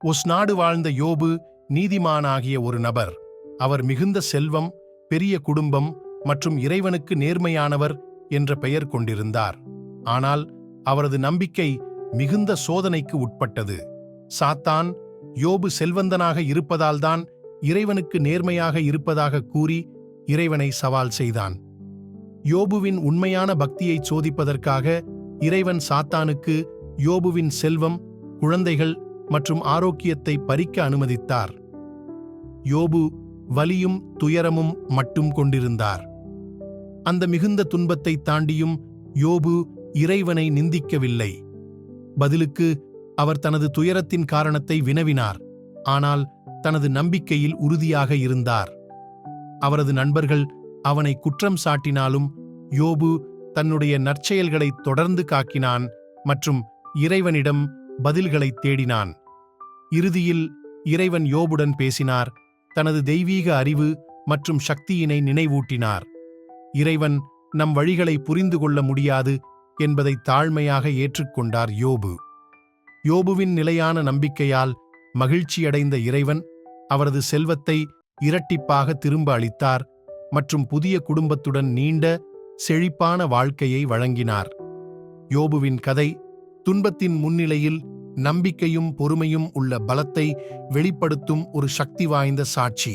ஒஸ்நாடு வாழ்ந்த யோபு நீதிமானாகிய ஒரு நபர். அவர் மிகுந்த செல்வம், பெரிய குடும்பம் மற்றும் இறைவனுக்கு நேர்மையானவர் என்ற பெயர் கொண்டிருந்தார். ஆனால் அவரது நம்பிக்கை மிகுந்த சோதனைக்கு உட்பட்டது. சாத்தான் யோபு செல்வந்தனாக இருப்பதால்தான் இறைவனுக்கு நேர்மையாக இருப்பதாக கூறி இறைவனை சவால் செய்தான். யோபுவின் உண்மையான பக்தியை சோதிப்பதற்காக இறைவன் சாத்தானுக்கு யோபுவின் செல்வம், குழந்தைகள் மற்றும் ஆரோக்கியத்தை பறிக்க அனுமதித்தார். யோபு வலியும் துயரமும் மட்டும் கொண்டிருந்தார். அந்த மிகுந்த துன்பத்தை தாண்டியும் யோபு இறைவனை நிந்திக்கவில்லை. பதிலுக்கு அவர் தனது துயரத்தின் காரணத்தை வினவினார். ஆனால் தனது நம்பிக்கையில் உறுதியாக இருந்தார். அவரது நண்பர்கள் அவனை குற்றம் சாட்டினாலும் யோபு தன்னுடைய நற்செயல்களை தொடர்ந்து காக்கினான் மற்றும் இறைவனிடம் பதில்களை தேடினான். இறுதியில் இறைவன் யோபுடன் பேசினார், தனது தெய்வீக அறிவு மற்றும் சக்தியினை நினைவூட்டினார். இறைவன் நம் வழிகளை புரிந்து கொள்ள முடியாது என்பதை தாழ்மையாக ஏற்றுக்கொண்டார் யோபு. யோபுவின் நிலையான நம்பிக்கையால் மகிழ்ச்சியடைந்த இறைவன் அவரது செல்வத்தை இரட்டிப்பாக திரும்ப அளித்தார் மற்றும் புதிய குடும்பத்துடன் நீண்ட செழிப்பான வாழ்க்கையை வழங்கினார். யோபுவின் கதை துன்பத்தின் முன்னிலையில் நம்பிக்கையும் பொறுமையும் உள்ள பலத்தை வெளிப்படுத்தும் ஒரு சக்தி வாய்ந்த சாட்சி.